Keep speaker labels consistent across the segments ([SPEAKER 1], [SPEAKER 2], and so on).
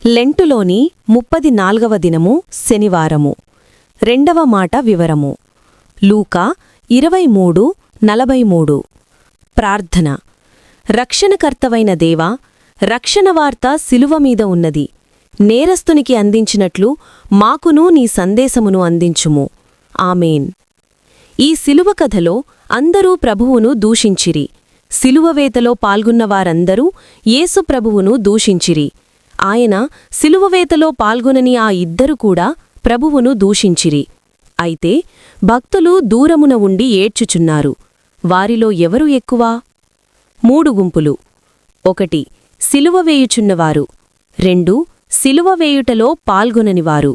[SPEAKER 1] లెంటులోని 34వ దినము శనివారము. రెండవ మాట వివరము. లూకా 23:43. ప్రార్థన. రక్షణకర్తవైన దేవా, రక్షణవార్త శిలువమీద ఉన్నది. నేరస్తునికి అందించినట్లు మాకునూ నీ సందేశమును అందించుము. ఆమేన్. ఈ శిలువ కథలో అందరూ ప్రభువును దూషించిరి. శిలువవేతలో పాల్గొన్నవారందరూ యేసు ప్రభువును దూషించిరి. ఆయన శిలువవేతలో పాల్గొనని ఆ ఇద్దరు కూడా ప్రభువును దూషించిరి. అయితే భక్తులు దూరమున ఉండి ఏడ్చుచున్నారు. వారిలో ఎవరు ఎక్కువ? 3 గుంపులు. 1. శిలువవేయుచున్నవారు. 2. శిలువవేయుటలో పాల్గొననివారు.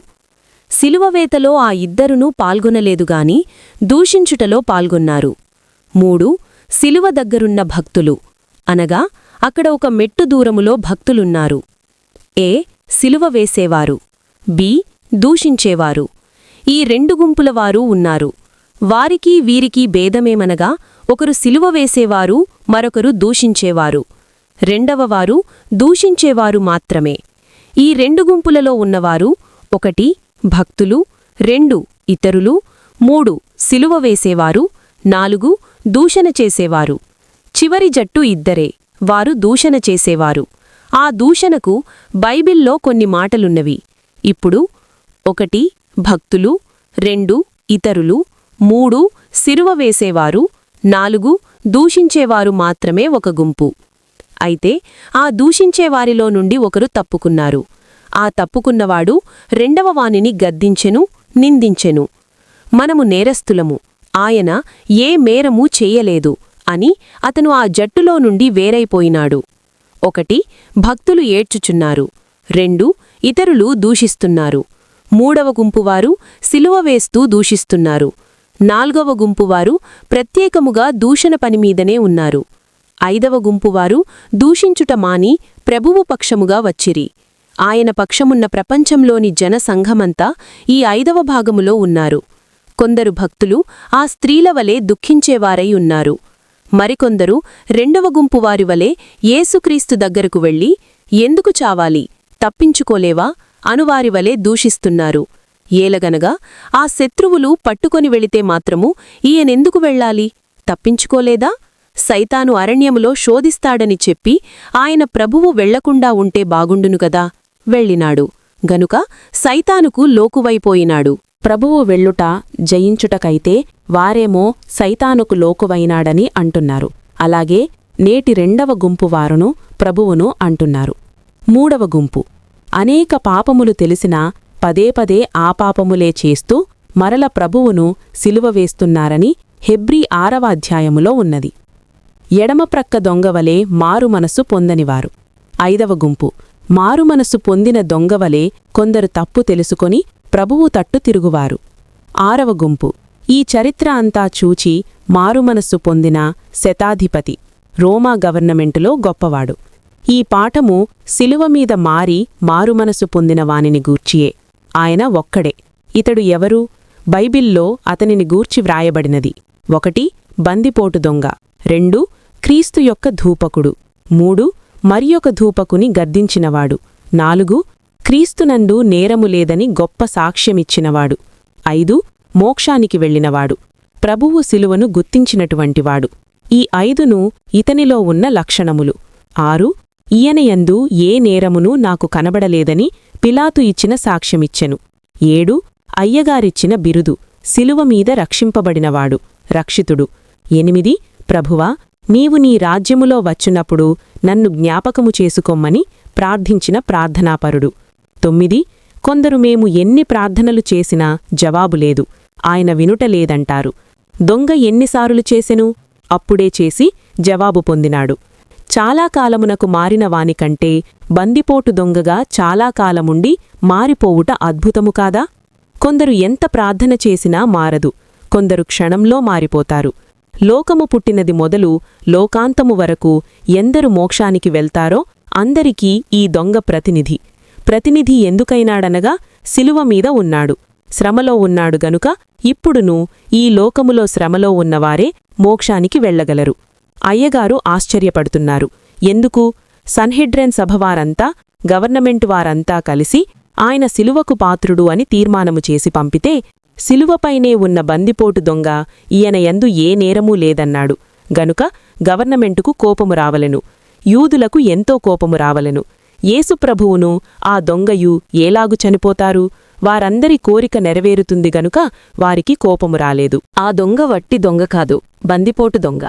[SPEAKER 1] శిలువవేతలో ఆ ఇద్దరునూ పాల్గొనలేదుగాని దూషించుటలో పాల్గొన్నారు. 3. శిలువ దగ్గరున్న భక్తులు, అనగా అక్కడ ఒక మెట్టు దూరములో భక్తులున్నారు. ఏ. శిలువ వేసేవారు. బి. దూషించేవారు. ఈ 2 గుంపులవారు ఉన్నారు. వారికి వీరికి భేదమేమనగా ఒకరు శిలువ వేసేవారు, మరొకరు దూషించేవారు. రెండవవారు దూషించేవారు మాత్రమే. ఈ 2 గుంపులలో ఉన్నవారు 1. భక్తులు, 2. ఇతరులు, 3. శిలువ వేసేవారు, 4. దూషణ చేసేవారు. చివరి జట్టు ఇద్దరే, వారు దూషణ చేసేవారు. ఆ దూషణకు బైబిల్లో కొన్ని మాటలున్నవి. ఇప్పుడు 1. భక్తులు, 2. ఇతరులు, 3. శిలువ వేసేవారు, 4. దూషించేవారు మాత్రమే ఒక గుంపు. అయితే ఆ దూషించేవారిలో నుండి ఒకరు తప్పుకున్నారు. ఆ తప్పుకున్నవాడు రెండవవానిని గద్దించెను, నిందించెను. మనము నేరస్తులము, ఆయన ఏ మేరమూ చెయ్యలేదు అని అతను ఆ జట్టులో నుండి వేరైపోయినాడు. 1. భక్తులు ఏడ్చుచున్నారు. 2. ఇతరులు దూషిస్తున్నారు. 3వ గుంపువారు శిలువ వేస్తూ దూషిస్తున్నారు. 4వ గుంపువారు ప్రత్యేకముగా దూషణ పనిమీదనే ఉన్నారు. 5వ గుంపువారు దూషించుట మాని ప్రభువు పక్షముగా వచ్చిరి. ఆయన పక్షమున్న ప్రపంచంలోని జనసంఘమంతా ఈ 5వ భాగములో ఉన్నారు. కొందరు భక్తులు ఆ స్త్రీలవలే దుఃఖించేవారై ఉన్నారు. మరికొందరు 2వ గుంపువారి వలె యేసుక్రీస్తు దగ్గరకు వెళ్లి, ఎందుకు చావాలి, తప్పించుకోలేవా అనువారివలే దూషిస్తున్నారు. ఏలగనగా ఆ శత్రువులు పట్టుకొని వెళితే మాత్రము ఈయనెందుకు వెళ్ళాలి, తప్పించుకోలేదా? సైతాను అరణ్యములో శోధిస్తాడని చెప్పి ఆయన ప్రభువు వెళ్లకుండా ఉంటే బాగుండును గదా. వెళ్ళినాడు గనుక సైతానుకు లోకువైపోయినాడు.
[SPEAKER 2] ప్రభువు వెళ్ళుట జయించుటకైతే వారేమో సైతానుకు లోకువైనాడని అంటున్నారు. అలాగే నేటి 2వ గుంపు వారును ప్రభువును అంటున్నారు. 3వ గుంపు అనేక పాపములు తెలిసినా పదే పదే ఆ పాపములే చేస్తూ మరల ప్రభువును సిలువ వేస్తున్నారని హెబ్రీ 6వ అధ్యాయములో ఉన్నది. ఎడమప్రక్క దొంగవలే మారుమనసు పొందనివారు. 5వ గుంపు మారుమనసు పొందిన దొంగవలే కొందరు తప్పు తెలుసుకొని ప్రభువు తట్టు తిరుగువారు. 6వ గుంపు ఈ చరిత్ర అంతా చూచి మారుమనస్సు పొందిన శతాధిపతి, రోమా గవర్నమెంటులో గొప్పవాడు. ఈ పాఠము శిలువమీద మారుమనసు పొందిన వానిని గూర్చియే. ఆయన ఒక్కడే. ఇతడు ఎవరు? బైబిల్లో అతనిని గూర్చి వ్రాయబడినది. 1. బందిపోటు దొంగ. 2. క్రీస్తు యొక్క ధూపకుడు. 3. మరియొక ధూపకుని గద్దించినవాడు. 4. క్రీస్తునందు నేరము లేదని గొప్ప సాక్ష్యమిచ్చినవాడు. 5. మోక్షానికి వెళ్ళినవాడు. ప్రభువు శిలువను గుర్తించినటువంటివాడు. ఈ 5ను ఇతనిలో ఉన్న లక్షణములు. 6. ఈయనయందు ఏ నేరమునూ నాకు కనబడలేదని పిలాతు ఇచ్చిన సాక్ష్యమిచ్చెను. 7. అయ్యగారిచ్చిన బిరుదు, శిలువమీద రక్షింపబడినవాడు, రక్షితుడు. 8. ప్రభువా, నీవు నీ రాజ్యములో వచ్చునప్పుడు నన్ను జ్ఞాపకము చేసుకొమ్మని ప్రార్థించిన ప్రార్థనాపరుడు. 9. కొందరు మేము ఎన్ని ప్రార్థనలు చేసినా జవాబులేదు, ఆయన వినుటలేదంటారు. దొంగ ఎన్నిసారులు చేసెను? అప్పుడే చేసి జవాబు పొందినాడు. చాలా కాలమునకు మారిన వానికంటే బందిపోటు దొంగగా చాలా కాలముండి మారిపోవుట అద్భుతము కాదా? కొందరు ఎంత ప్రార్థన చేసినా మారదు, కొందరు క్షణంలో మారిపోతారు. లోకము పుట్టినది మొదలు లోకాంతము వరకు ఎందరు మోక్షానికి వెళ్తారో అందరికీ ఈ దొంగ ప్రతినిధి. ప్రతినిధి ఎందుకైనాడనగా శిలువమీద ఉన్నాడు, శ్రమలో ఉన్నాడు గనుక ఇప్పుడును ఈ లోకములో శ్రమలో ఉన్నవారే మోక్షానికి వెళ్లగలరు. అయ్యగారు ఆశ్చర్యపడుతున్నారు. ఎందుకు? సన్హెడ్రెన్ సభవారంతా గవర్నమెంటు వారంతా కలిసి ఆయన సిలువకు పాత్రుడు అని తీర్మానము చేసి పంపితే, సిలువపైనే ఉన్న బందిపోటు దొంగ ఈయన యందు ఏ నేరమూ లేదన్నాడు గనుక గవర్నమెంటుకు కోపము రావలెను, యూదులకు ఎంతో కోపము రావలెను. యేసుప్రభువును ఆ దొంగయు ఏలాగు చనిపోతారు? వారందరి కోరిక నెరవేరుతుంది గనుక వారికి కోపము రాలేదు.
[SPEAKER 1] ఆ దొంగ వట్టి దొంగ కాదు, బందిపోటు దొంగ,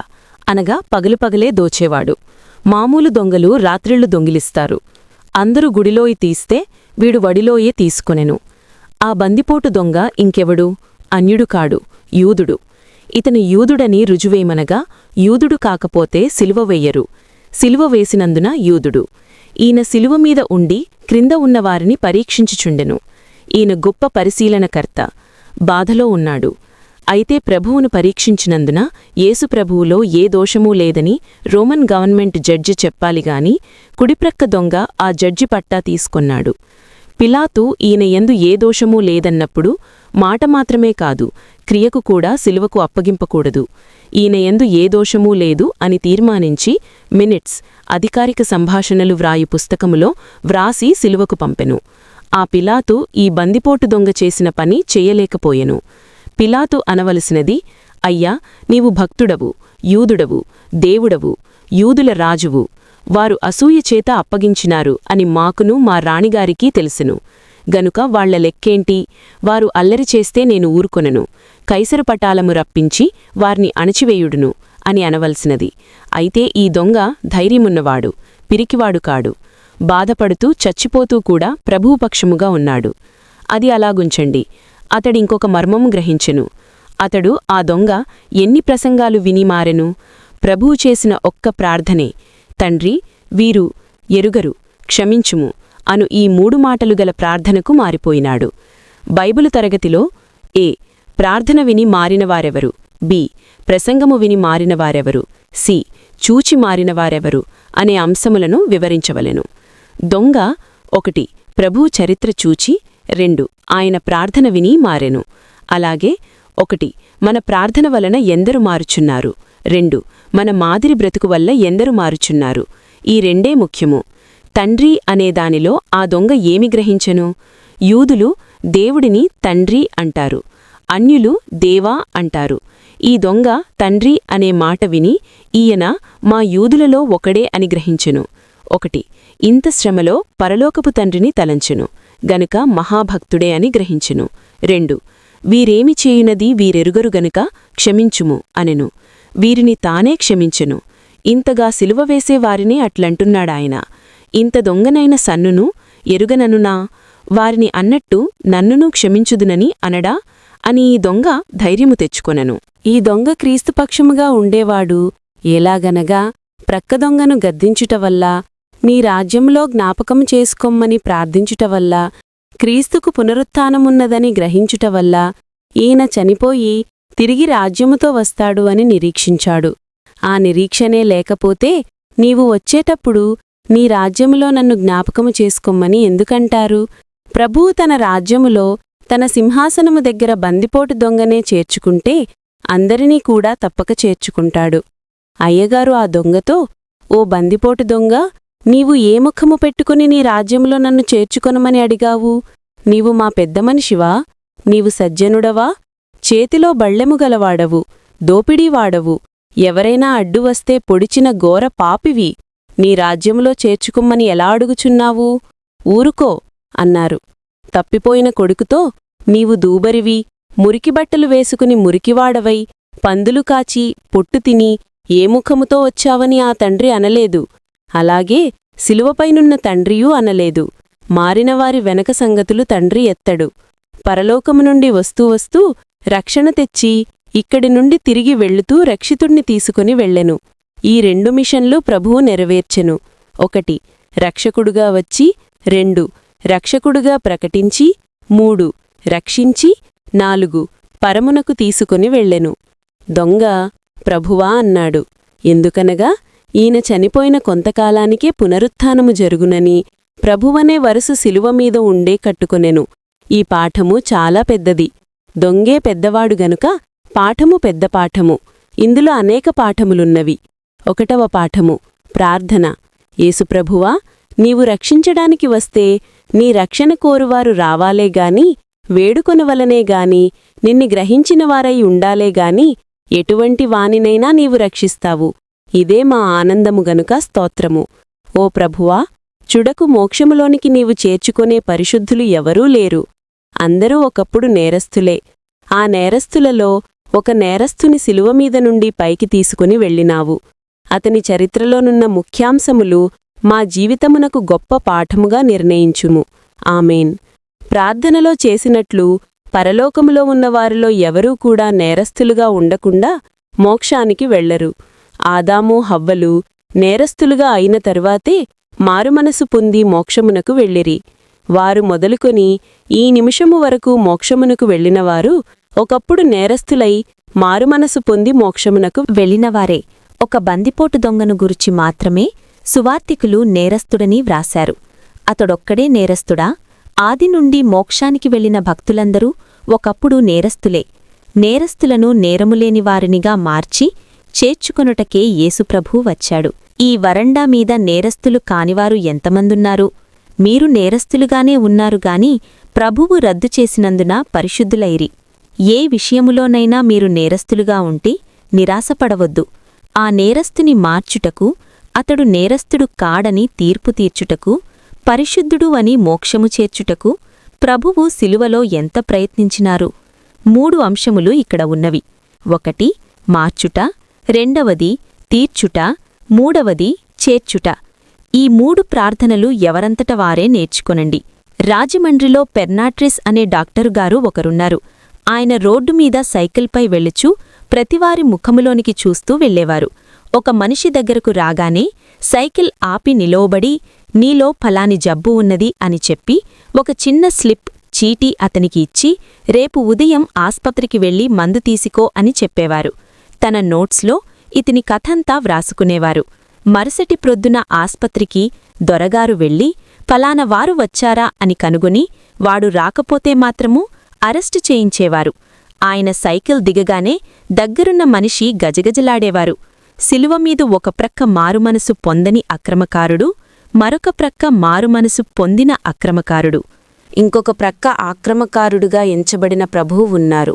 [SPEAKER 1] అనగా పగలుపగలే దోచేవాడు. మామూలు దొంగలు రాత్రిళ్లు దొంగిలిస్తారు. అందరూ గుడిలోయి తీస్తే వీడు వడిలోయే తీసుకొనెను. ఆ బందిపోటు దొంగ ఇంకెవడు? అన్యుడు కాడు, యూదుడు. ఇతను యూదుడని రుజువేమనగా, యూదుడు కాకపోతే సిలువ వెయ్యరు. సిలువ వేసినందున యూదుడు. ఈయన సిలువ మీద ఉండి క్రింద ఉన్నవారిని పరీక్షించుచుండెను. ఈయన గొప్ప పరిశీలనకర్త, బాధలో ఉన్నాడు. అయితే ప్రభువును పరీక్షించినందున యేసుప్రభువులో ఏ దోషమూ లేదని రోమన్ గవర్నమెంట్ జడ్జి చెప్పాలిగాని కుడిప్రక్క దొంగ ఆ జడ్జి పట్టా తీసుకొన్నాడు. పిలాతు ఈయన యందు ఏ దోషమూ లేదన్నప్పుడు మాట మాత్రమే కాదు, క్రియకు కూడా సిలువకు అప్పగింపకూడదు. ఈయన యందు ఏ దోషమూ లేదు అని తీర్మానించి మినిట్స్ అధికారిక సంభాషణలు వ్రాయు పుస్తకములో వ్రాసి సిలువకు పంపెను. ఆ పిలాతు ఈ బందిపోటు దొంగ చేసిన పని చెయ్యలేకపోయెను. పిలాతు అనవలసినది, అయ్యా, నీవు భక్తుడవు, యూదుడవు, దేవుడవు, యూదుల రాజువు, వారు అసూయచేత అప్పగించినారు అని మాకును మా రాణిగారికీ తెలుసును. గనుక వాళ్ల లెక్కేంటి? వారు అల్లరి చేస్తే నేను ఊరుకొనను, కైసరు పటాలము రప్పించి వారిని అణచివేయుడును అని అనవలసినది. అయితే ఈ దొంగ ధైర్యమున్నవాడు, పిరికివాడు కాడు. బాధపడుతూ చచ్చిపోతూ కూడా ప్రభువుపక్షముగా ఉన్నాడు. అది అలాగుంచండి. అతడింకొక మర్మము గ్రహించెను. అతడు ఆ దొంగ ఎన్ని ప్రసంగాలు విని మారెను? ప్రభువు చేసిన ఒక్క ప్రార్థనే, తండ్రి, వీరు ఎరుగరు, క్షమించుము అను ఈ 3 మాటలు గల ప్రార్థనకు మారిపోయినాడు. బైబిలు తరగతిలో ఏ. ప్రార్థన విని మారినవారెవరు? బి. ప్రసంగము విని మారినవారెవరు? సి. చూచి మారినవారెవరు అనే అంశములను వివరించవలెను. దొంగ 1. ప్రభువు చరిత్ర చూచి, 2. ఆయన ప్రార్థన విని మారెను. అలాగే 1. మన ప్రార్థన వలన ఎందరు మారుచున్నారు, 2. మన మాదిరి బ్రతుకు వల్ల ఎందరు మారుచున్నారు. ఈ రెండే ముఖ్యము. తండ్రి అనేదానిలో ఆ దొంగ ఏమి గ్రహించెను? యూదులు దేవుడిని తండ్రి అంటారు, అన్యులు దేవా అంటారు. ఈ దొంగ తండ్రి అనే మాట విని ఈయన మా యూదులలో ఒకడే అని గ్రహించెను. 1. ఇంత శ్రమలో పరలోకపు తండ్రిని తలంచెను గనుక మహాభక్తుడే అని గ్రహించెను. 2. వీరేమి చేయునది వీరెరుగరు గనుక క్షమించుము అనెను. వీరిని తానే క్షమించెను. ఇంతగా సిలువ వేసేవారిని అట్లంటున్నాడాయన. ఇంత దొంగనైన సన్నును ఎరుగననునా? వారిని అన్నట్టు నన్నునూ క్షమించుదునని అనడా అని ఈ దొంగ ధైర్యము తెచ్చుకొనెను.
[SPEAKER 2] ఈ దొంగ క్రీస్తుపక్షముగా ఉండేవాడు. ఎలాగనగా ప్రక్క దొంగను గద్దించుటవల్ల, నీ రాజ్యంలో జ్ఞాపకం చేసుకోమ్మని ప్రార్థించుటవల్ల, క్రీస్తుకు పునరుత్థానమున్నదని గ్రహించుటవల్ల ఈయన చనిపోయి తిరిగి రాజ్యముతో వస్తాడు అని నిరీక్షించాడు. ఆ నిరీక్షనే లేకపోతే నీవు వచ్చేటప్పుడు నీ రాజ్యములో నన్ను జ్ఞాపకము చేసుకోమ్మని ఎందుకంటారు? ప్రభువు తన రాజ్యములో తన సింహాసనము దగ్గర బందిపోటు దొంగనే చేర్చుకుంటే అందరినీ కూడా తప్పక చేర్చుకుంటాడు. అయ్యగారు ఆ దొంగతో, ఓ బందిపోటు దొంగ, నీవు ఏ ముఖము పెట్టుకుని నీ రాజ్యంలో నన్ను చేర్చుకొనమని అడిగావు? నీవు మా పెద్దమనిషివా? నీవు సజ్జనుడవా? చేతిలో బళ్ళెము గలవాడవు, దోపిడీవాడవు, ఎవరైనా అడ్డువస్తే పొడిచిన ఘోర పాపివి. నీ రాజ్యములో చేర్చుకుమ్మని ఎలా అడుగుచున్నావు? ఊరుకో అన్నారు. తప్పిపోయిన కొడుకుతో, నీవు దూబరివి, మురికిబట్టలు వేసుకుని మురికివాడవై, పందులు కాచి పొట్టు తిని ఏ ముఖముతో వచ్చావని ఆ తండ్రి అనలేదు. అలాగే సిలువపైనున్న తండ్రియూ అనలేదు. మారినవారి వెనక సంగతులు తండ్రి ఎత్తడు. పరలోకము నుండి వస్తూ వస్తూ రక్షణ తెచ్చి ఇక్కడి నుండి తిరిగి వెళ్లుతూ రక్షితుణ్ణి తీసుకుని వెళ్ళెను. ఈ 2 మిషన్లు ప్రభువు నెరవేర్చెను. 1. రక్షకుడుగా వచ్చి, 2. రక్షకుడుగా ప్రకటించి, 3. రక్షించి, 4. పరమునకు తీసుకుని వెళ్ళెను. దొంగ ప్రభువా అన్నాడు. ఎందుకనగా ఈయన చనిపోయిన కొంతకాలానికే పునరుత్థానము జరుగునని ప్రభువనే వరుస శిలువమీద ఉండే కట్టుకొనెను. ఈ పాఠము చాలా పెద్దది. దొంగే పెద్దవాడు గనుక పాఠము పెద్ద పాఠము. ఇందులో అనేక పాఠములున్నవి. 1వ పాఠము ప్రార్థన. యేసుప్రభువా, నీవు రక్షించడానికి వస్తే నీ రక్షణ కోరువారు రావాలే గాని వేడుకొనవలనే గాని నిన్ను గ్రహించినవారై ఉండాలే గాని ఎటువంటి వానినైనా నీవు రక్షిస్తావు. ఇదే మా ఆనందము గనుక స్తోత్రము. ఓ ప్రభువా, చుడకు మోక్షములోనికి నీవు చేర్చుకొనే పరిశుద్ధులు ఎవరూ లేరు. అందరూ ఒకప్పుడు నేరస్థులే. ఆ నేరస్థులలో ఒక నేరస్థుని శిలువమీద నుండి పైకి తీసుకుని వెళ్ళినావు. అతని చరిత్రలోనున్న ముఖ్యాంశములు మా జీవితమునకు గొప్ప పాఠముగా నిర్ణయించుము. ఆమేన్. ప్రార్థనలో చేసినట్లు పరలోకములో ఉన్నవారిలో ఎవరూ కూడా నేరస్థులుగా ఉండకుండా మోక్షానికి వెళ్లరు. ఆదాము హవ్వలు నేరస్థులుగా అయిన తరువాతే మారుమనసు పొంది మోక్షమునకు వెళ్ళిరి. వారు మొదలుకొని ఈ నిమిషము వరకు మోక్షమునకు వెళ్ళినవారు ఒకప్పుడు నేరస్థులై మారుమనసు పొంది మోక్షమునకు
[SPEAKER 1] వెళ్ళినవారే. ఒక బందిపోటు దొంగను గురించి మాత్రమే సువార్తికులు నేరస్తుడని వ్రాశారు. అతడొక్కడే నేరస్తుడా? ఆది నుండి మోక్షానికి వెళ్లిన భక్తులందరూ ఒకప్పుడు నేరస్తులే. నేరస్తులను నేరములేని వారినిగా మార్చి చేర్చుకొనుటకే యేసుప్రభూ వచ్చాడు. ఈ వరండా మీద నేరస్తులు కానివారు ఎంతమందున్నారు? మీరు నేరస్తులుగానే ఉన్నారు గాని ప్రభువు రద్దు చేసినందున పరిశుద్ధులైరి. ఏ విషయములోనైనా మీరు నేరస్తులుగా ఉంటే నిరాశపడవద్దు. ఆ నేరస్తుని మార్చుటకు, అతడు నేరస్తుడు కాడని తీర్పు తీర్చుటకు, పరిశుద్ధుడు అని మోక్షము చేర్చుటకు ప్రభువు శిలువలో ఎంత ప్రయత్నించినారు. 3 అంశములు ఇక్కడ ఉన్నవి. 1 మార్చుట, 2 తీర్చుట, 3 చేర్చుట. ఈ 3 ప్రార్థనలు ఎవరంతట వారే నేర్చుకొనండి. రాజమండ్రిలో పెర్నాట్రిస్ అనే డాక్టరుగారు ఒకరున్నారు. ఆయన రోడ్డు మీద సైకిల్పై వెళ్ళుచూ ప్రతివారి ముఖములోనికి చూస్తూ వెళ్ళేవారు. ఒక మనిషి దగ్గరకు రాగానే సైకిల్ ఆపి నిలోబడి, నీలో ఫలాని జబ్బు ఉన్నది అని చెప్పి ఒక చిన్న స్లిప్ చీటీ అతనికి ఇచ్చి, రేపు ఉదయం ఆస్పత్రికి వెళ్లి మందు తీసుకో అని చెప్పేవారు. తన నోట్స్లో ఇతని కథంతా వ్రాసుకునేవారు. మరుసటి ప్రొద్దున ఆస్పత్రికి దొరగారు వెళ్లి ఫలానా వారు వచ్చారా అని కనుగొని వాడు రాకపోతే మాత్రమూ అరెస్టు చేయించేవారు. ఆయన సైకిల్ దిగగానే దగ్గరున్న మనిషి గజగజలాడేవారు. శిలువమీదు ఒక ప్రక్క మారుమనసు పొందని అక్రమకారుడు, మరొక ప్రక్క మారుమనసు పొందిన అక్రమకారుడు, ఇంకొక ప్రక్క ఆక్రమకారుడుగా ఎంచబడిన ప్రభువు ఉన్నారు.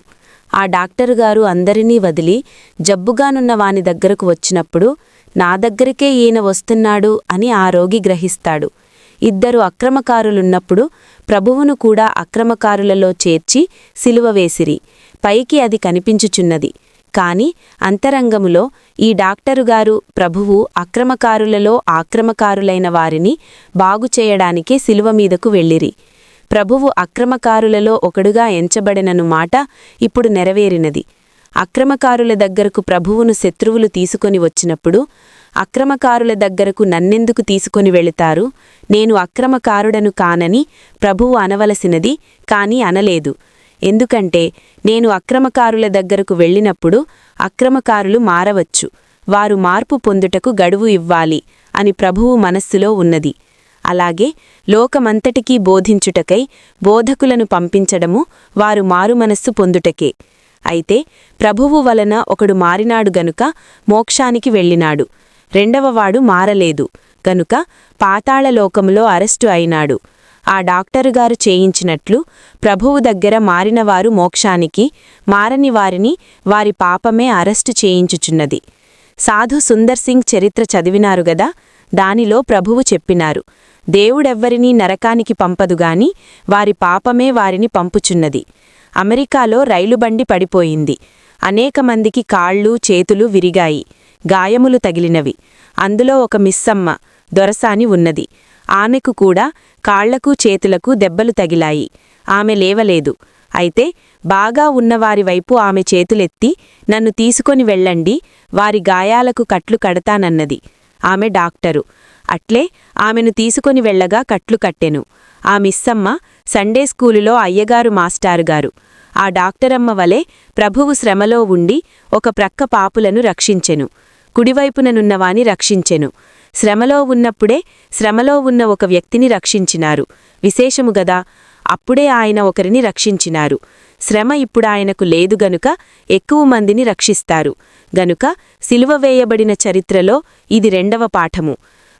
[SPEAKER 1] ఆ డాక్టరుగారు అందరినీ వదిలి జబ్బుగానున్న వాని దగ్గరకు వచ్చినప్పుడు, నా దగ్గరికే ఈయన వస్తున్నాడు అని ఆ రోగి గ్రహిస్తాడు. 2 అక్రమకారులున్నప్పుడు ప్రభువును కూడా అక్రమకారులలో చేర్చి సిలువ వేసిరి. పైకి అది కనిపించుచున్నది. కాని అంతరంగములో ఈ డాక్టరుగారు ప్రభువు అక్రమకారులలో ఆక్రమకారులైన వారిని బాగుచేయడానికే శిలువమీదకు వెళ్ళిరి. ప్రభువు అక్రమకారులలో ఒకడుగా ఎంచబడినను మాట ఇప్పుడు నెరవేరినది. అక్రమకారుల దగ్గరకు ప్రభువును శత్రువులు తీసుకొని వచ్చినప్పుడు, అక్రమకారుల దగ్గరకు నన్నెందుకు తీసుకొని వెళుతారు? నేను అక్రమకారుడను కానని ప్రభువు అనవలసినది, కాని అనలేదు. ఎందుకంటే నేను అక్రమకారుల దగ్గరకు వెళ్ళినప్పుడు అక్రమకారులు మారవచ్చు, వారు మార్పు పొందుటకు గడువు ఇవ్వాలి అని ప్రభువు మనస్సులో ఉన్నది. అలాగే లోకమంతటికీ బోధించుటకై బోధకులను పంపించడము వారు మారుమనస్సు పొందుటకే. అయితే ప్రభువు వలన ఒకడు మారినాడు గనుక మోక్షానికి వెళ్ళినాడు. రెండవవాడు మారలేదు గనుక పాతాళలోకములో అరెస్టు అయినాడు. ఆ డాక్టరుగారు చేయించినట్లు ప్రభువు దగ్గర మారినవారు మోక్షానికి, మారని వారిని వారి పాపమే అరెస్టు చేయించుచున్నది. సాధు సుందర్ సింగ్ చరిత్ర చదివినారు గదా. దానిలో ప్రభువు చెప్పినారు, దేవుడెవ్వరినీ నరకానికి పంపదుగాని వారి పాపమే వారిని పంపుచున్నది. అమెరికాలో రైలుబండి పడిపోయింది. అనేక మందికి కాళ్ళు చేతులు విరిగాయి, గాయములు తగిలినవి. అందులో ఒక మిస్సమ్మ దొరసాని ఉన్నది. ఆమెకు కూడా కాళ్లకు చేతులకు దెబ్బలు తగిలాయి. ఆమె లేవలేదు. అయితే బాగా ఉన్నవారి వైపు ఆమె చేతులెత్తి, నన్ను తీసుకొని వెళ్ళండి, వారి గాయాలకు కట్లు కడతానన్నది. ఆమె డాక్టరు. అట్లే ఆమెను తీసుకొని వెళ్ళగా కట్లు కట్టెను. ఆ మిస్సమ్మ సండే స్కూలులో అయ్యగారు మాస్టారుగారు. ఆ డాక్టరమ్మ వలె ప్రభువు శ్రమలో ఉండి ఒక ప్రక్క పాపులను రక్షించెను, కుడివైపుననున్నవాని రక్షించెను. శ్రమలో ఉన్నప్పుడే శ్రమలో ఉన్న ఒక వ్యక్తిని రక్షించినారు. విశేషము గదా. అప్పుడే ఆయన ఒకరిని రక్షించినారు. శ్రమ ఇప్పుడాయనకు లేదు గనుక ఎక్కువ మందిని రక్షిస్తారు గనుక సిలువ వేయబడిన చరిత్రలో ఇది 2వ పాఠము.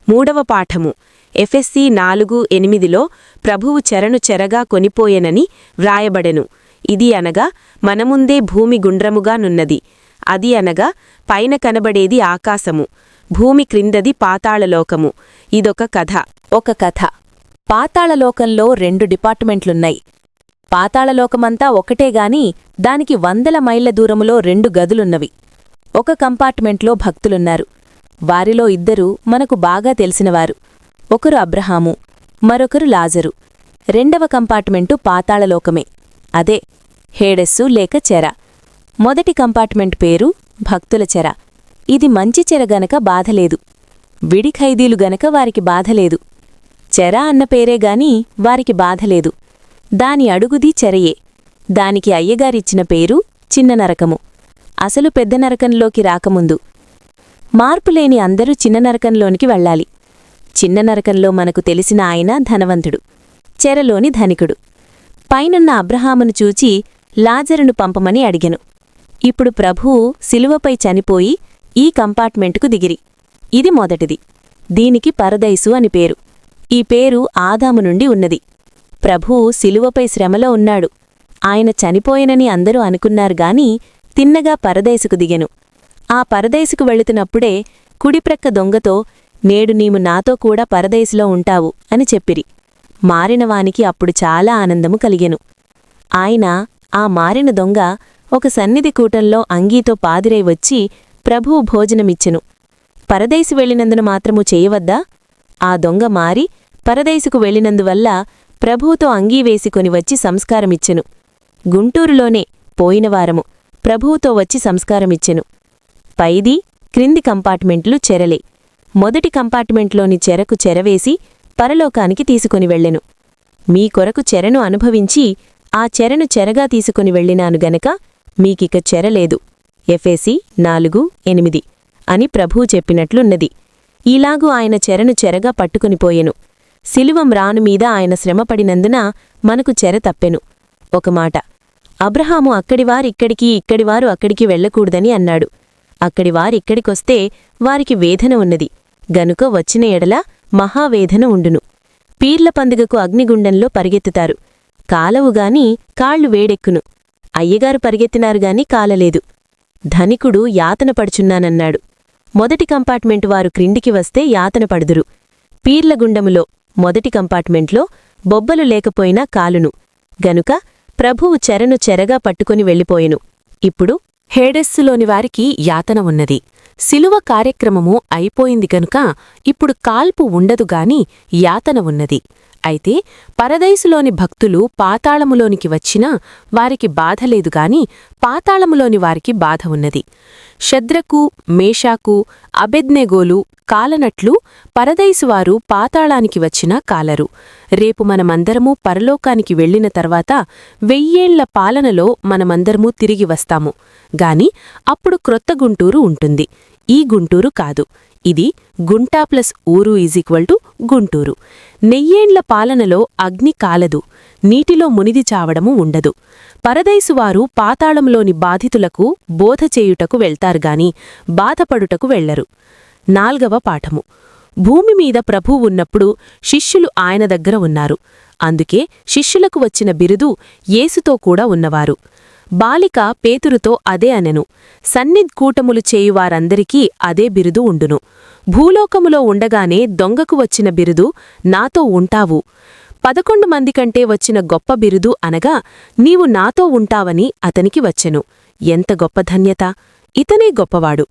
[SPEAKER 1] 3వ పాఠము, ఎఫెసీ 4:8లో ప్రభువు చెరను చెరగా కొనిపోయెనని వ్రాయబడెను. ఇది అనగా మనముందే భూమి గుండ్రముగా నున్నది. అది అనగా పైన కనబడేది ఆకాశము, భూమి క్రిందది పాతాళలోకము. ఇదొక కథ.
[SPEAKER 2] ఒక కథ. పాతాళలోకంలో 2 డిపార్ట్మెంట్లున్నాయి. పాతాళలోకమంతా ఒకటేగాని దానికి 100 మైళ్ల దూరములో 2 గదులున్నవి. ఒక కంపార్ట్మెంట్లో భక్తులున్నారు. వారిలో 2 మనకు బాగా తెలిసినవారు. ఒకరు అబ్రహాము, మరొకరు లాజరు. 2వ కంపార్ట్మెంటు పాతాళలోకమే. అదే హేడెస్సు లేక చెర. మొదటి కంపార్ట్మెంట్ పేరు భక్తుల చెర. ఇది మంచి చెర గనక బాధలేదు. విడి ఖైదీలు గనక వారికి బాధలేదు. చెర అన్న పేరేగాని వారికి బాధలేదు. దాని అడుగుది చెరయే. దానికి అయ్యగారిచ్చిన పేరు చిన్న నరకము. అసలు పెద్ద నరకంలోకి రాకముందు మార్పులేని అందరూ చిన్న నరకంలోనికి వెళ్ళాలి. చిన్న నరకంలో మనకు తెలిసిన ఆయన ధనవంతుడు, చెరలోని ధనికుడు. పైనున్న అబ్రహామును చూచి లాజరును పంపమని అడిగెను. ఇప్పుడు ప్రభువు శిలువపై చనిపోయి ఈ కంపార్ట్మెంటుకు దిగిరి. ఇది మొదటిది. దీనికి పరదైసు అని పేరు. ఈ పేరు ఆదాము నుండి ఉన్నది. ప్రభువు శిలువపై శ్రమలో ఉన్నాడు. ఆయన చనిపోయెనని అందరూ అనుకున్నారుగాని తిన్నగా పరదైసుకు దిగెను. ఆ పరదైసుకు వెళుతున్నప్పుడే కుడిప్రక్క దొంగతో, నేడు నీవు నాతో కూడా పరదైసులో ఉంటావు అని చెప్పిరి. మారినవానికి అప్పుడు చాలా ఆనందము కలిగెను. ఆయన, ఆ మారిన దొంగ, ఒక సన్నిధి కూటంలో అంగీతో పాదిరై వచ్చి ప్రభువు భోజనమిచ్చెను. పరదైసు వెళ్ళినందున మాత్రము చేయవద్దా? ఆ దొంగ మారి పరదైసుకు వెళ్ళినందువల్ల ప్రభువుతో అంగీ వేసికొని వచ్చి సంస్కారమిచ్చెను. గుంటూరులోనే పోయినవారము ప్రభువుతో వచ్చి సంస్కారమిచ్చెను. పైది క్రింది కంపార్ట్మెంట్లు చెరలే. మొదటి కంపార్ట్మెంట్లోని చెరకు చెరవేసి పరలోకానికి తీసుకొని వెళ్ళెను. మీ కొరకు చెరను అనుభవించి ఆ చెరను చెరగా తీసుకొని వెళ్ళినాను గనక మీకిక చెరలేదు. ఎఫెసీ 4:8 అని ప్రభువు చెప్పినట్లున్నది. ఈలాగు ఆయన చెరను చెరగా పట్టుకునిపోయెను. శిలువ మ్రానుమీద ఆయన శ్రమపడినందున మనకు చెర తప్పెను. ఒక మాట, అబ్రహాము అక్కడివారిక్కడికి, ఇక్కడివారు అక్కడికి వెళ్లకూడదని అన్నాడు. అక్కడివారిక్కడికొస్తే వారికి వేదన ఉన్నది గనుక వచ్చిన ఎడల మహావేదన ఉండును. పీర్ల పందుగకు అగ్నిగుండంలో పరిగెత్తుతారు. కాలవుగాని కాళ్లు వేడెక్కును. అయ్యగారు పరిగెత్తినారుగాని కాలలేదు. ధనికుడు యాతన పడుచున్నానన్నాడు. మొదటి కంపార్ట్మెంటు వారు క్రిందికి వస్తే యాతన పడుదురు. పీర్లగుండములో మొదటి కంపార్ట్మెంట్లో బొబ్బలు లేకపోయినా కాలును గనుక ప్రభువు చెరను చెరగా పట్టుకొని వెళ్ళిపోయెను. ఇప్పుడు హేడెస్సులోని వారికి యాతన ఉన్నది. శిలువ కార్యక్రమము అయిపోయింది గనుక ఇప్పుడు కాల్పు ఉండదుగాని యాతన ఉన్నది. అయితే పరదైసులోని భక్తులు పాతాళములోనికి వచ్చినా వారికి బాధలేదుగాని పాతాళములోని వారికి బాధ ఉన్నది. శద్రకు, మేషాకు, అబెద్నెగోలు కాలనట్లు పరదైసువారు పాతాళానికి వచ్చినా కాలరు. రేపు మనమందరమూ పరలోకానికి వెళ్లిన తర్వాత 1000 ఏళ్ల పాలనలో మనమందరమూ తిరిగి వస్తాము గాని అప్పుడు క్రొత్త గుంటూరు ఉంటుంది. ఈ గుంటూరు కాదు. ఇది గుంటా ప్లస్ ఊరు గుంటూరు. 1000 ఏళ్ల పాలనలో అగ్ని కాలదు, నీటిలో మునిది చావడము ఉండదు. పరదైసువారు పాతాళంలోని బాధితులకు బోధ చేయుటకు వెళ్తారుగాని బాధపడుటకు వెళ్లరు. 4వ పాఠము. భూమిమీద ప్రభువు ఉన్నప్పుడు శిష్యులు ఆయన దగ్గర ఉన్నారు. అందుకే శిష్యులకు వచ్చిన బిరుదు యేసుతో కూడా ఉన్నవారు. బాలిక పేతురుతో అదే అనెను. సన్నిధ్కూటములు చేయువారందరికీ అదే బిరుదు ఉండును. భూలోకములో ఉండగానే దొంగకు వచ్చిన బిరుదు నాతో ఉంటావు. 11 మంది కంటే వచ్చిన గొప్ప బిరుదు అనగా నీవు నాతో ఉంటావని అతనికి వచ్చెను. ఎంత గొప్ప ధన్యత! ఇతనే గొప్పవాడు.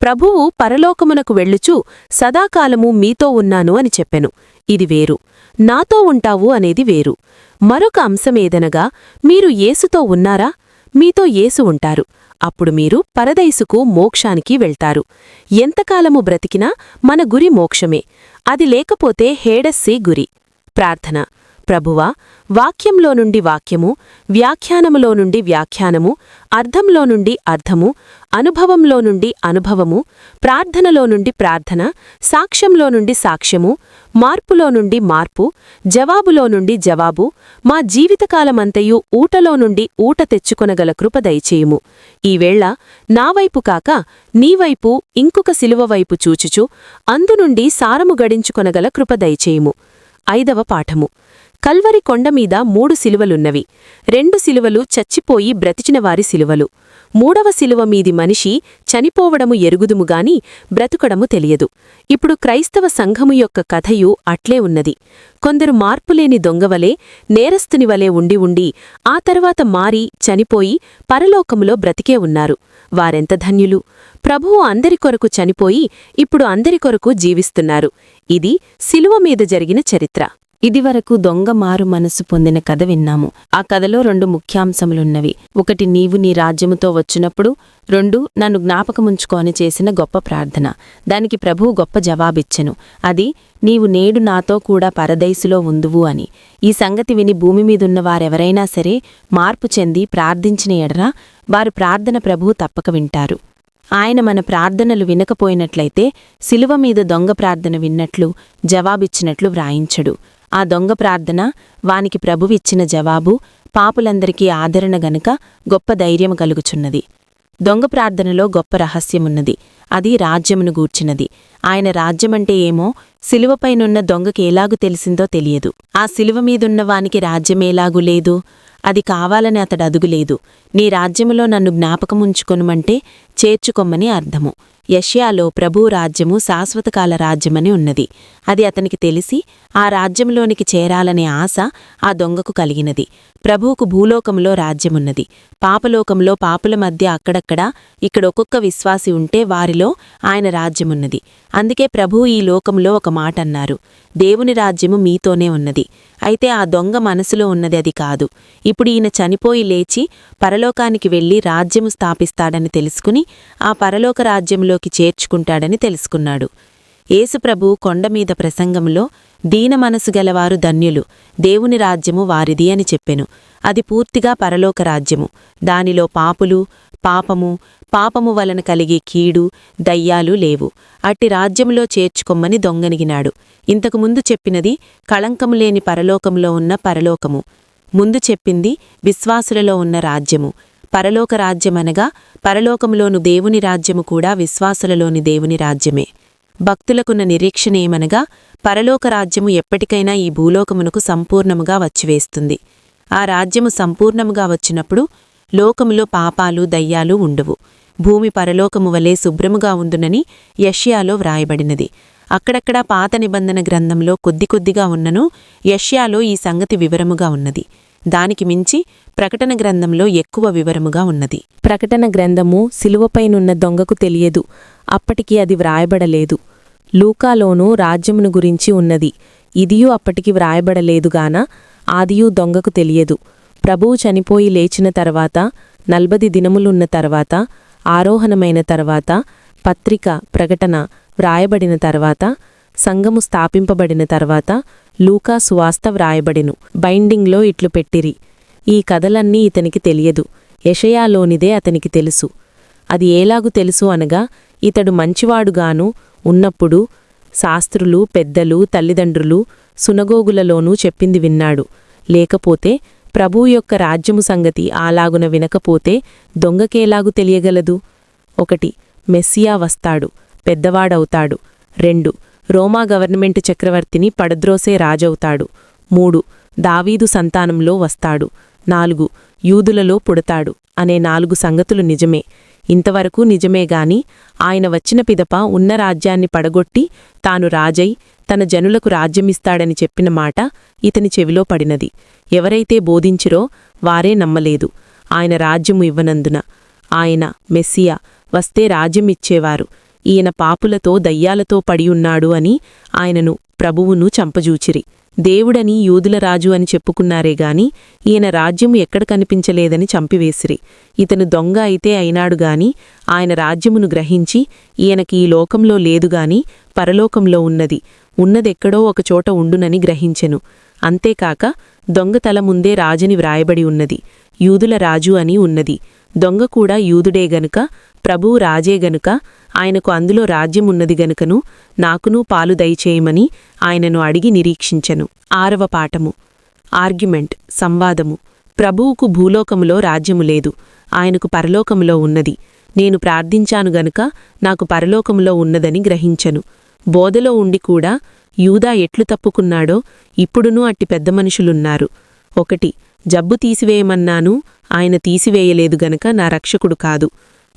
[SPEAKER 2] ప్రభువు పరలోకమునకు వెళ్ళుచూ సదాకాలము మీతో ఉన్నాను అని చెప్పెను. ఇది వేరు. నాతో ఉంటావు అనేది వేరు. మరొక అంశమేదనగా మీరు యేసుతో ఉన్నారా? మీతో యేసు ఉంటారు. అప్పుడు మీరు పరదైసుకు మోక్షానికి వెళ్తారు. ఎంతకాలము బ్రతికినా మన గురి మోక్షమే. అది లేకపోతే హేడెస్సే గురి. ప్రార్థన. ప్రభువా, వాక్యంలో నుండి వాక్యము, వ్యాఖ్యానములో నుండి వ్యాఖ్యానము, అర్థంలో నుండి అర్థము,
[SPEAKER 1] అనుభవంలో నుండి అనుభవము, ప్రార్థనలో నుండి ప్రార్థన, సాక్ష్యంలో నుండి సాక్ష్యము, మార్పులో నుండి మార్పు, జవాబులో నుండి జవాబు, మా జీవితకాలమంతయు ఊటలో నుండి ఊట తెచ్చుకొనగల కృప దయచేయుము. ఈవేళ నావైపు కాక నీవైపు ఇంకొక శిలువవైపు చూచుచు అందునుండి సారము గడించుకొనగల కృప దయచేయుము. 5వ పాఠము. కల్వరి కొండమీద 3 శిలువలున్నవి. 2 శిలువలు చచ్చిపోయి బ్రతిచినవారి శిలువలు. 3వ శిలువ మీది మనిషి చనిపోవడము ఎరుగుదుముగాని బ్రతుకడము తెలియదు. ఇప్పుడు క్రైస్తవ సంఘము యొక్క కథయు అట్లే ఉన్నది. కొందరు మార్పులేని దొంగవలే, నేరస్తునివలే ఉండి ఉండి ఆ తర్వాత మారి చనిపోయి పరలోకములో బ్రతికే ఉన్నారు. వారెంత ధన్యులు! ప్రభువు అందరి కొరకు చనిపోయి ఇప్పుడు అందరి కొరకు జీవిస్తున్నారు. ఇది శిలువ మీద జరిగిన చరిత్ర. ఇదివరకు దొంగ మారు మనసు పొందిన కథ విన్నాము. ఆ కథలో 2 ముఖ్యాంశములున్నవి. 1 నీవు నీ రాజ్యముతో వచ్చినప్పుడు, 2 నన్ను జ్ఞాపకముంచుకో అని చేసిన గొప్ప ప్రార్థన. దానికి ప్రభువు గొప్ప జవాబిచ్చెను. అది నీవు నేడు నాతో కూడా పరదైసులో ఉందువు అని. ఈ సంగతి విని భూమిమీదున్న వారెవరైనా సరే మార్పు చెంది ప్రార్థించిన ఎడల వారి ప్రార్థన ప్రభువు తప్పక వింటారు. ఆయన మన ప్రార్థనలు వినకపోయినట్లయితే శిలువ మీద దొంగ ప్రార్థన విన్నట్లు జవాబిచ్చినట్లు వ్రాయించడు. ఆ దొంగ ప్రార్థన, వానికి ప్రభువిచ్చిన జవాబు పాపులందరికీ ఆదరణ గనుక గొప్ప ధైర్యము కలుగుచున్నది. దొంగ ప్రార్థనలో గొప్ప రహస్యమున్నది. అది రాజ్యమును గూర్చినది. ఆయన రాజ్యమంటే ఏమో శిలువపైనున్న దొంగకి ఎలాగు తెలిసిందో తెలియదు. ఆ శిలువ మీదున్న వానికి రాజ్యమేలాగు లేదు. అది కావాలని అతడు అదుగులేదు. నీ రాజ్యములో నన్ను జ్ఞాపకముంచుకొనుమంటే చేర్చుకొమ్మని అర్థము. యెషయాలో ప్రభువు రాజ్యము శాశ్వతకాల రాజ్యమని ఉన్నది. అది అతనికి తెలిసి ఆ రాజ్యంలోనికి చేరాలనే ఆశ ఆ దొంగకు కలిగినది. ప్రభువుకు భూలోకంలో రాజ్యమున్నది. పాపలోకంలో పాపుల మధ్య అక్కడక్కడా ఇక్కడొక్కొక్క విశ్వాసి ఉంటే వారిలో ఆయన రాజ్యమున్నది. అందుకే ప్రభువు ఈ లోకంలో ఒక మాట అన్నారు, దేవుని రాజ్యము మీతోనే ఉన్నది. అయితే ఆ దొంగ మనసులో ఉన్నది అది కాదు. ఇప్పుడు ఈయన చనిపోయి లేచి పరలోకానికి వెళ్లి రాజ్యము స్థాపిస్తాడని తెలుసుకుని ఆ పరలోక రాజ్యంలోకి చేర్చుకుంటాడని తెలుసుకున్నాడు. యేసుప్రభు కొండమీద ప్రసంగంలో దీన మనసు గలవారు ధన్యులు, దేవుని రాజ్యము వారిది అని చెప్పెను. అది పూర్తిగా పరలోక రాజ్యము. దానిలో పాపులు, పాపము వలన కలిగే కీడు, దయ్యాలు లేవు. అట్టి రాజ్యములో చేర్చుకొమ్మని దొంగనిగినాడు. ఇంతకుముందు చెప్పినది కళంకము లేని పరలోకంలో ఉన్న పరలోకము. ముందు చెప్పింది విశ్వాసులలో ఉన్న రాజ్యము. పరలోక రాజ్యమనగా పరలోకములోను దేవుని రాజ్యము కూడా విశ్వాసులలోని దేవుని రాజ్యమే. భక్తులకున్న నిరీక్షణేమనగా పరలోక రాజ్యము ఎప్పటికైనా ఈ భూలోకమునకు సంపూర్ణముగా వచ్చివేస్తుంది. ఆ రాజ్యము సంపూర్ణముగా వచ్చినప్పుడు లోకములో పాపాలు, దయ్యాలు ఉండవు. భూమి పరలోకము వలె శుభ్రముగా ఉండునని యెషయాలో వ్రాయబడినది. అక్కడక్కడా పాత నిబంధన గ్రంథంలో కొద్ది కొద్దిగా ఉన్నను యెషయాలో ఈ సంగతి వివరముగా ఉన్నది. దానికి మించి ప్రకటన గ్రంథంలో ఎక్కువ వివరముగా ఉన్నది.
[SPEAKER 2] ప్రకటన గ్రంథము శిలువపైనున్న దొంగకు తెలియదు. అప్పటికి అది వ్రాయబడలేదు. లూకాలోనూ రాజ్యమును గురించి ఉన్నది. ఇదియూ అప్పటికి వ్రాయబడలేదుగాన ఆదియూ దొంగకు తెలియదు. ప్రభువు చనిపోయి లేచిన తర్వాత 40 దినములున్న తర్వాత, ఆరోహణమైన తర్వాత, పత్రిక ప్రకటన వ్రాయబడిన తర్వాత, సంఘము స్థాపింపబడిన తర్వాత లూకా సువార్త వ్రాయబడెను. బైండింగ్లో ఇట్లు పెట్టిరి. ఈ కథలన్నీ ఇతనికి తెలియదు. యెషయాలోనిదే అతనికి తెలుసు. అది ఏలాగు తెలుసు అనగా, ఇతడు మంచివాడుగాను ఉన్నప్పుడు శాస్త్రులు, పెద్దలు, తల్లిదండ్రులు సునగోగులలోనూ చెప్పింది విన్నాడు. లేకపోతే ప్రభువు యొక్క రాజ్యము సంగతి అలాగున వినకపోతే దొంగకేలాగు తెలియగలదు? 1 మెస్సియా వస్తాడు, పెద్దవాడవుతాడు. 2 రోమా గవర్నమెంటు చక్రవర్తిని పడద్రోసే రాజవుతాడు. 3 దావీదు సంతానంలో వస్తాడు. 4 యూదులలో పుడతాడు అనే 4 సంగతులు నిజమే. ఇంతవరకు నిజమేగాని ఆయన వచ్చిన పిదప ఉన్న రాజ్యాన్ని పడగొట్టి తాను రాజై తన జనులకు రాజ్యమిస్తాడని చెప్పిన మాట ఇతని చెవిలో పడినది. ఎవరైతే బోధించిరో వారే నమ్మలేదు ఆయన రాజ్యము ఇవ్వనందున. ఆయన మెస్సియా వస్తే రాజ్యమిచ్చేవారు. ఈయన పాపులతో దయ్యాలతో పడియున్నాడు అని ఆయనను, ప్రభువును చంపజూచిరి. దేవుడని యూదుల రాజు అని చెప్పుకున్నారేగాని ఈయన రాజ్యము ఎక్కడ కనిపించలేదని చంపివేసిరి. ఇతను దొంగ అయితే అయినాడుగాని ఆయన రాజ్యమును గ్రహించి ఈయనకి ఈ లోకంలో లేదుగాని పరలోకంలో ఉన్నదెక్కడో ఒకచోట ఉండునని గ్రహించెను. అంతేకాక దొంగ తల ముందే రాజని వ్రాయబడి ఉన్నది. యూదుల రాజు అని ఉన్నది. దొంగ కూడా యూదుడే గనుక
[SPEAKER 1] ప్రభువు రాజే గనుక ఆయనకు అందులో రాజ్యమున్నది గనుకను నాకునూ పాలు దయచేయమని ఆయనను అడిగి నిరీక్షించెను. 6వ పాఠము ఆర్గ్యుమెంట్ సంవాదము. ప్రభువుకు భూలోకములో రాజ్యము లేదు, ఆయనకు పరలోకములో ఉన్నది. నేను ప్రార్థించాను గనుక నాకు పరలోకములో ఉన్నదని గ్రహించెను. బోధలో ఉండి కూడా యూదా ఎట్లు తప్పుకున్నాడో ఇప్పుడునూ అట్టి పెద్ద మనుషులున్నారు. 1 జబ్బు తీసివేయమన్నాను, ఆయన తీసివేయలేదు గనక నా రక్షకుడు కాదు.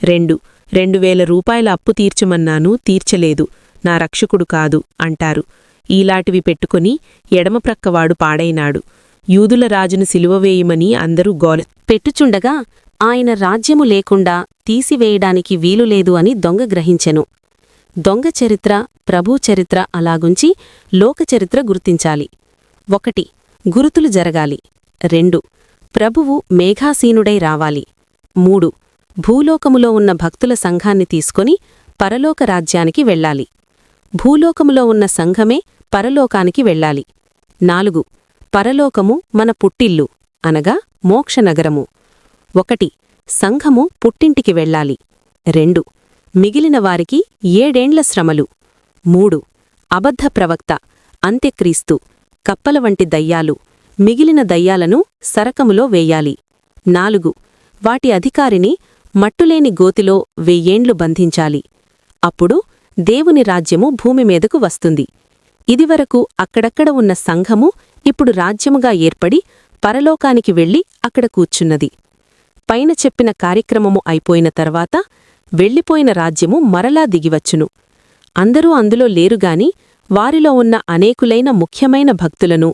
[SPEAKER 1] 2 2000 రూపాయల అప్పు తీర్చమన్నాను, తీర్చలేదు, నా రక్షకుడు కాదు అంటారు. ఈలాటివి పెట్టుకుని ఎడమప్రక్కవాడు పాడైనాడు. యూదుల రాజును సిలువవేయమని అందరూ గోల
[SPEAKER 2] పెట్టుచుండగా ఆయన రాజ్యము లేకుండా తీసివేయడానికి వీలులేదు అని దొంగ గ్రహించెను. దొంగ చరిత్ర, ప్రభు చరిత్ర అలాగుంచి లోకచరిత్ర గుర్తించాలి. 1 గురుతులు జరగాలి. 2 ప్రభువు మేఘాసీనుడై రావాలి. 3 భూలోకములో ఉన్న భక్తుల సంఘాన్ని తీసుకొని పరలోక రాజ్యానికి వెళ్ళాలి. భూలోకములో ఉన్న సంఘమే పరలోకానికి వెళ్ళాలి. 4 పరలోకము మన పుట్టిల్లు అనగా మోక్షనగరము. 1 సంఘము పుట్టింటికి వెళ్ళాలి. 2 మిగిలిన వారికి 7 ఏండ్ల శ్రమలు. 3 అబద్ధ ప్రవక్త, అంత్యక్రీస్తు, కప్పల వంటి దయ్యాలు, మిగిలిన దయ్యాలను సరకములో వేయాలి. 4 వాటి అధికారిని మట్టులేని గోతిలో 1000 ఏండ్లు బంధించాలి. అప్పుడు దేవుని రాజ్యము భూమి మీదకు వస్తుంది. ఇదివరకు అక్కడక్కడ ఉన్న సంఘము ఇప్పుడు రాజ్యముగా ఏర్పడి పరలోకానికి వెళ్ళి అక్కడ కూర్చున్నది. పైన చెప్పిన కార్యక్రమము అయిపోయిన తర్వాత వెళ్ళిపోయిన రాజ్యము మరలా దిగివచ్చును. అందరూ అందులో లేరుగాని వారిలో ఉన్న అనేకులైన ముఖ్యమైన భక్తులను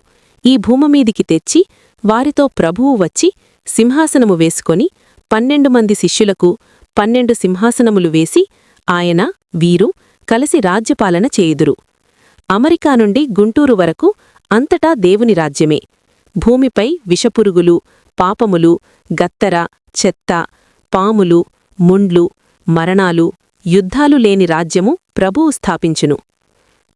[SPEAKER 2] ఈ భూమమీదికి తెచ్చి వారితో ప్రభువు వచ్చి సింహాసనము వేసుకొని 12 మంది శిష్యులకు 12 సింహాసనములు వేసి ఆయన, వీరు కలిసి రాజ్యపాలన చేయుదురు. అమెరికా నుండి గుంటూరు వరకు అంతటా దేవుని రాజ్యమే. భూమిపై విషపురుగులు, పాపములు, గత్తర, చెత్త, పాములు, ముండ్లు, మరణాలు, యుద్ధాలు లేని రాజ్యము ప్రభువు స్థాపించును.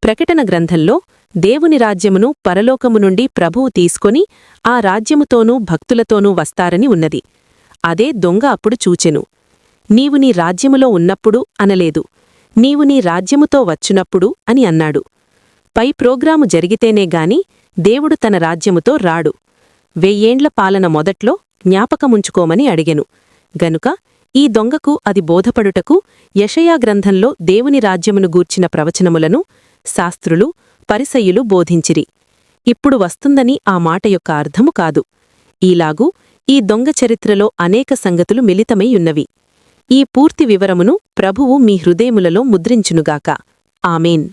[SPEAKER 2] ప్రకటన గ్రంథంలో దేవుని రాజ్యమును పరలోకము నుండి ప్రభువు తీసుకొని ఆ రాజ్యముతోనూ భక్తులతోనూ వస్తారని ఉన్నది. అదే దొంగ అప్పుడు చూచెను. నీవు నీ రాజ్యములో ఉన్నప్పుడు అనలేదు, నీవు నీ రాజ్యముతో వచ్చినప్పుడు అని అన్నాడు. పై ప్రోగ్రాము జరిగితేనే గాని దేవుడు తన రాజ్యముతో రాడు. 1000 ఏండ్ల పాలన మొదట్లో జ్ఞాపకముంచుకోమని అడిగెను. గనుక ఈ దొంగకు అది బోధపడుటకు యెషయా గ్రంథంలో దేవుని రాజ్యమును గూర్చిన ప్రవచనములను శాస్త్రులు, పరిసయ్యులు బోధించిరి. ఇప్పుడు వస్తుందని ఆ మాట యొక్క అర్థము కాదు. ఈలాగు ఈ దొంగ చరిత్రలో అనేక సంగతులు మిళితమై ఉన్నవి. ఈ పూర్తి వివరమును ప్రభువు మీ హృదయములలో ముద్రించునుగాక. ఆమేన్.